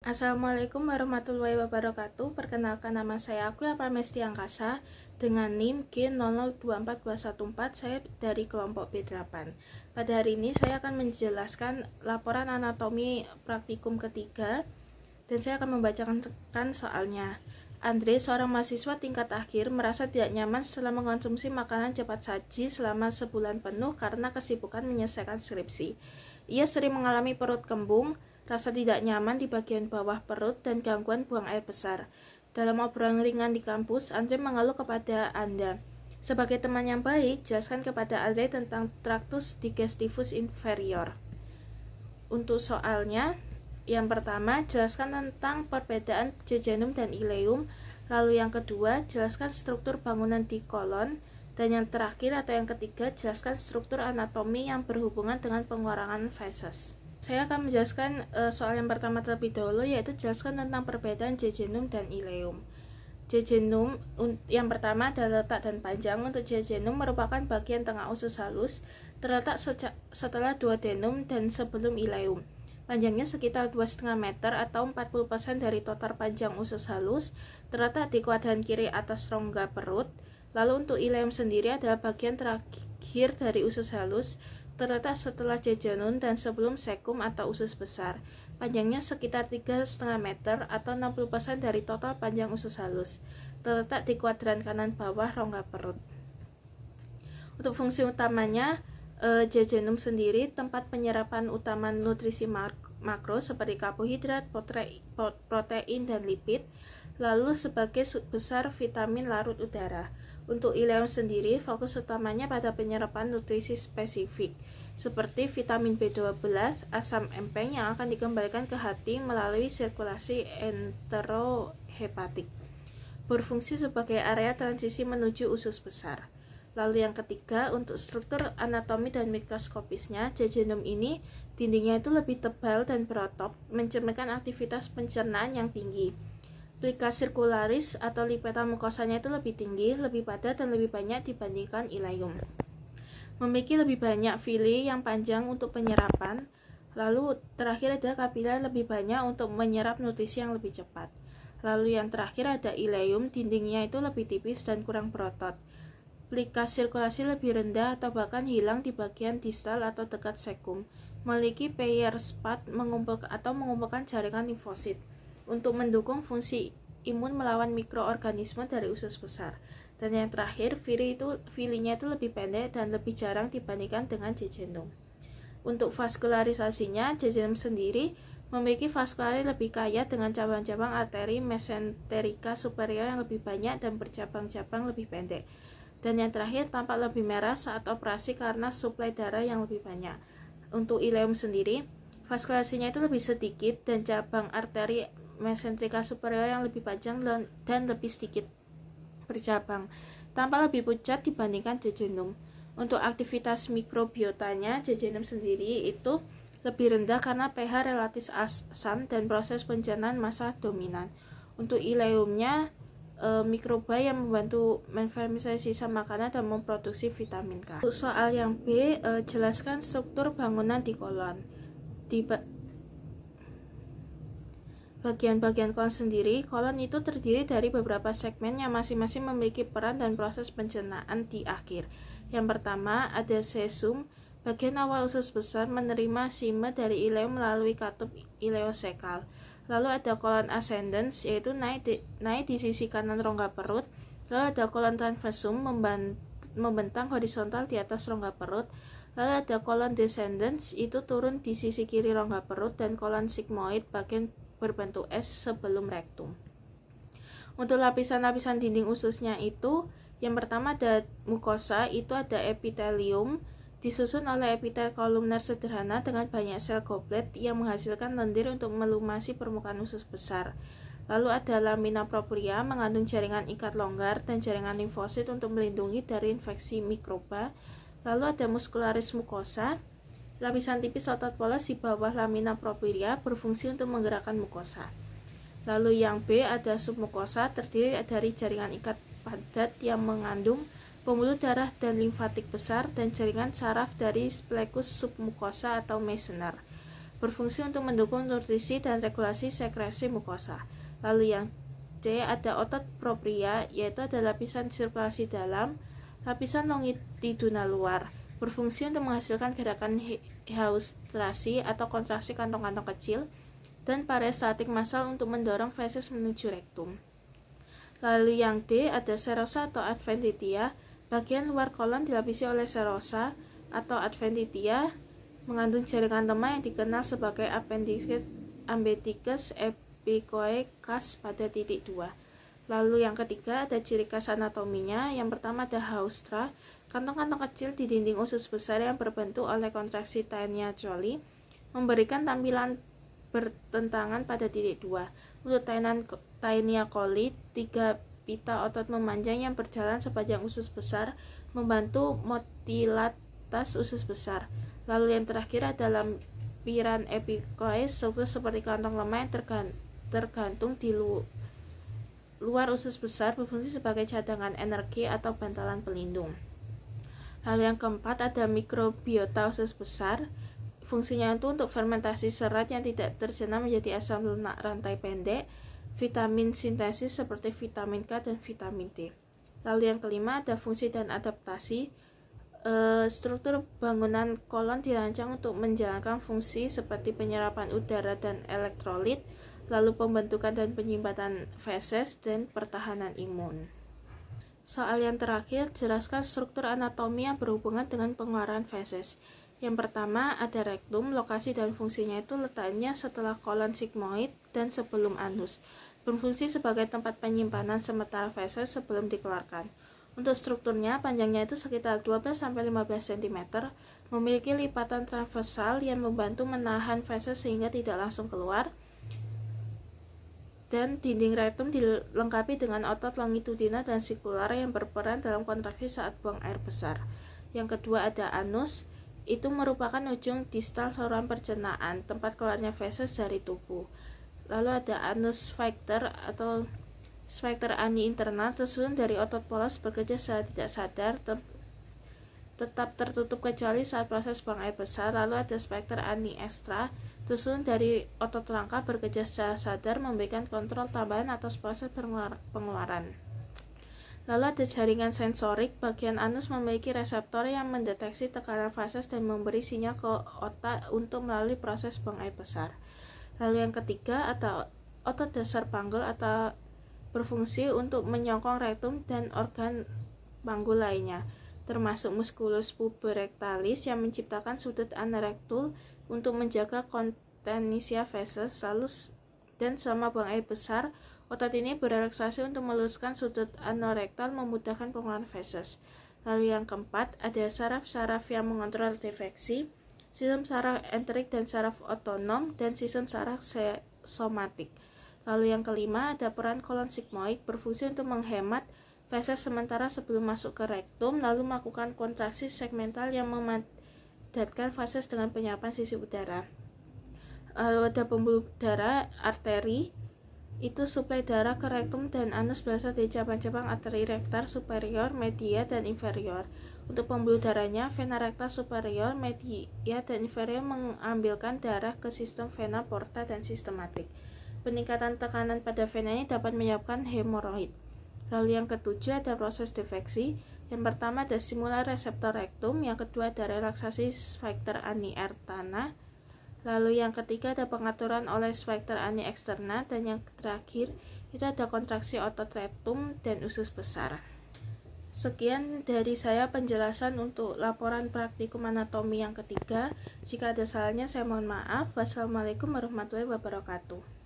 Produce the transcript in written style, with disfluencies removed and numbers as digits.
Assalamualaikum warahmatullahi wabarakatuh. Perkenalkan, nama saya Aquila Pramesti Angkasa dengan NIM G0024214. Saya dari kelompok B8. Pada hari ini saya akan menjelaskan laporan anatomi praktikum ketiga dan saya akan membacakan soalnya. Andre, seorang mahasiswa tingkat akhir, merasa tidak nyaman setelah mengonsumsi makanan cepat saji selama sebulan penuh karena kesibukan menyelesaikan skripsi. Ia sering mengalami perut kembung, rasa tidak nyaman di bagian bawah perut, dan gangguan buang air besar. Dalam obrolan ringan di kampus, Andre mengeluh kepada Anda. Sebagai teman yang baik, jelaskan kepada Andre tentang traktus digestivus inferior. Untuk soalnya, yang pertama, jelaskan tentang perbedaan jejunum dan ileum. Lalu yang kedua, jelaskan struktur bangunan di kolon. Dan yang terakhir atau yang ketiga, jelaskan struktur anatomi yang berhubungan dengan pengurangan feses. Saya akan menjelaskan soal yang pertama terlebih dahulu, yaitu jelaskan tentang perbedaan jejunum dan ileum. Jejunum yang pertama adalah letak dan panjang. Untuk jejunum merupakan bagian tengah usus halus, terletak setelah duodenum dan sebelum ileum. Panjangnya sekitar 2,5 meter atau 40% dari total panjang usus halus, terletak di kuadran kiri atas rongga perut. Lalu untuk ileum sendiri adalah bagian terakhir dari usus halus, terletak setelah jejunum dan sebelum cecum atau usus besar. Panjangnya sekitar 3,5 meter atau 60% dari total panjang usus halus, terletak di kuadran kanan bawah rongga perut. Untuk fungsi utamanya, jejunum sendiri tempat penyerapan utama nutrisi makro seperti karbohidrat, protein, dan lipid, lalu sebagai besar vitamin larut udara. Untuk ileum sendiri, fokus utamanya pada penyerapan nutrisi spesifik, seperti vitamin B12, asam empeng yang akan dikembalikan ke hati melalui sirkulasi enterohepatik. Berfungsi sebagai area transisi menuju usus besar. Lalu yang ketiga, untuk struktur anatomi dan mikroskopisnya, jejunum ini dindingnya itu lebih tebal dan berotot, mencerminkan aktivitas pencernaan yang tinggi. Plica circularis atau lipeta mukosanya itu lebih tinggi, lebih padat, dan lebih banyak dibandingkan ileum. Memiliki lebih banyak villi yang panjang untuk penyerapan. Lalu terakhir ada kapiler lebih banyak untuk menyerap nutrisi yang lebih cepat. Lalu yang terakhir ada ileum, dindingnya itu lebih tipis dan kurang berotot. Plica sirkulasi lebih rendah atau bahkan hilang di bagian distal atau dekat cecum. Memiliki Peyer's spot mengumpulkan jaringan limfosit untuk mendukung fungsi imun melawan mikroorganisme dari usus besar. Dan yang terakhir, villinya itu lebih pendek dan lebih jarang dibandingkan dengan jejunum. Untuk vaskularisasinya, jejunum sendiri memiliki vaskulari lebih kaya dengan cabang-cabang arteri mesenterika superior yang lebih banyak dan bercabang-cabang lebih pendek. Dan yang terakhir, tampak lebih merah saat operasi karena suplai darah yang lebih banyak. Untuk ileum sendiri, vaskularasinya itu lebih sedikit dan cabang arteri mesenterika superior yang lebih panjang dan lebih sedikit bercabang, tampak lebih pucat dibandingkan jejunum. Untuk aktivitas mikrobiotanya, jejunum sendiri itu lebih rendah karena pH relatif asam dan proses pencernaan massa dominan. Untuk ileumnya, mikroba yang membantu menfermentasi sisa makanan dan memproduksi vitamin K. Untuk soal yang B, jelaskan struktur bangunan di kolon. Di bagian-bagian kolon sendiri, kolon itu terdiri dari beberapa segmen yang masing-masing memiliki peran dan proses pencernaan di akhir. Yang pertama, ada cecum. Bagian awal usus besar menerima sime dari ileum melalui katup ileosekal. Lalu ada kolon ascendens, yaitu naik di sisi kanan rongga perut. Lalu ada kolon transversum membentang horizontal di atas rongga perut. Lalu ada kolon descendens, itu turun di sisi kiri rongga perut, dan kolon sigmoid bagian berbentuk S sebelum rektum. Untuk lapisan-lapisan dinding ususnya itu, yang pertama ada mukosa, itu ada epitelium, disusun oleh epitel kolumner sederhana dengan banyak sel goblet yang menghasilkan lendir untuk melumasi permukaan usus besar. Lalu ada lamina propria, mengandung jaringan ikat longgar dan jaringan limfosit untuk melindungi dari infeksi mikroba. Lalu ada muscularis mucosa, lapisan tipis otot polos di bawah lamina propria berfungsi untuk menggerakkan mukosa. Lalu yang B ada submukosa, terdiri dari jaringan ikat padat yang mengandung pembuluh darah dan limfatik besar dan jaringan saraf dari splecus submukosa atau Meissner. berfungsi untuk mendukung nutrisi dan regulasi sekresi mukosa. Lalu yang C ada otot propria, yaitu ada lapisan sirkulasi dalam, lapisan longitudinal luar, berfungsi untuk menghasilkan gerakan heaustrasi atau kontraksi kantong-kantong kecil, dan parestatik massal untuk mendorong feses menuju rektum. Lalu yang D ada serosa atau adventitia, bagian luar kolon dilapisi oleh serosa atau adventitia mengandung jaringan lemah yang dikenal sebagai ambedicus epicoecus pada titik 2. Lalu yang ketiga ada ciri khas anatominya. Yang pertama ada haustra, kantong-kantong kecil di dinding usus besar yang berbentuk oleh kontraksi taenia coli, memberikan tampilan bertentangan pada titik 2. Untuk taenia coli, 3 pita otot memanjang yang berjalan sepanjang usus besar membantu motilalitas usus besar. Lalu yang terakhir adalah lampiran epicoes, struktur seperti kantong lemah yang tergantung di luar usus besar, berfungsi sebagai cadangan energi atau bantalan pelindung. Lalu yang keempat ada mikrobiota usus besar. Fungsinya itu untuk fermentasi serat yang tidak terjena menjadi asam lunak rantai pendek, vitamin sintesis seperti vitamin K dan vitamin D. Lalu yang kelima ada fungsi dan adaptasi. Struktur bangunan kolon dirancang untuk menjalankan fungsi seperti penyerapan udara dan elektrolit, lalu pembentukan dan penyimpanan feses, dan pertahanan imun. Soal yang terakhir, jelaskan struktur anatomi yang berhubungan dengan pengeluaran feses. Yang pertama ada rektum, lokasi dan fungsinya itu letaknya setelah kolon sigmoid dan sebelum anus, berfungsi sebagai tempat penyimpanan sementara feses sebelum dikeluarkan. Untuk strukturnya, panjangnya itu sekitar 12-15 cm, memiliki lipatan transversal yang membantu menahan feses sehingga tidak langsung keluar, dan dinding rektum dilengkapi dengan otot longitudinal dan sikular yang berperan dalam kontraksi saat buang air besar. Yang kedua ada anus, itu merupakan ujung distal saluran pencernaan, tempat keluarnya feses dari tubuh. Lalu ada anus sphincter atau sphincter ani internal, tersusun dari otot polos bekerja secara tidak sadar, tetap tertutup kecuali saat proses buang air besar. Lalu ada sphincter ani extra, tersusun dari otot rangka bekerja secara sadar, memberikan kontrol tambahan atas proses pengeluaran. Lalu ada jaringan sensorik. Bagian anus memiliki reseptor yang mendeteksi tekanan feses dan memberi sinyal ke otak untuk melalui proses buang air besar. Lalu yang ketiga ada otot dasar panggul atau berfungsi untuk menyokong rektum dan organ panggul lainnya, termasuk musculus puberectalis yang menciptakan sudut anorektul untuk menjaga kontensia feses. Dan selama buang air besar, otot ini berelaksasi untuk meluruskan sudut anorektal, memudahkan pengeluaran feses. Lalu yang keempat ada saraf-saraf yang mengontrol defeksi, sistem saraf enterik dan saraf otonom, dan sistem saraf somatik. Lalu yang kelima ada peran kolon sigmoid, berfungsi untuk menghemat feses sementara sebelum masuk ke rektum, lalu melakukan kontraksi segmental yang memadatkan feses dengan penyerapan sisi udara. Lalu ada pembuluh darah arteri, itu suplai darah ke rektum dan anus berasal dari cabang-cabang arteri rektal superior, media, dan inferior. Untuk pembuluh darahnya, vena rekta superior, media, dan inferior mengambilkan darah ke sistem vena porta dan sistematik. Peningkatan tekanan pada vena ini dapat menyebabkan hemoroid. Lalu yang ketujuh ada proses defeksi. Yang pertama ada stimulan reseptor rektum, yang kedua ada relaksasi sphincter ani interna, lalu yang ketiga ada pengaturan oleh sphincter ani externa, dan yang terakhir itu ada kontraksi otot rektum dan usus besar. Sekian dari saya penjelasan untuk laporan praktikum anatomi yang ketiga. Jika ada salahnya saya mohon maaf. Wassalamualaikum warahmatullahi wabarakatuh.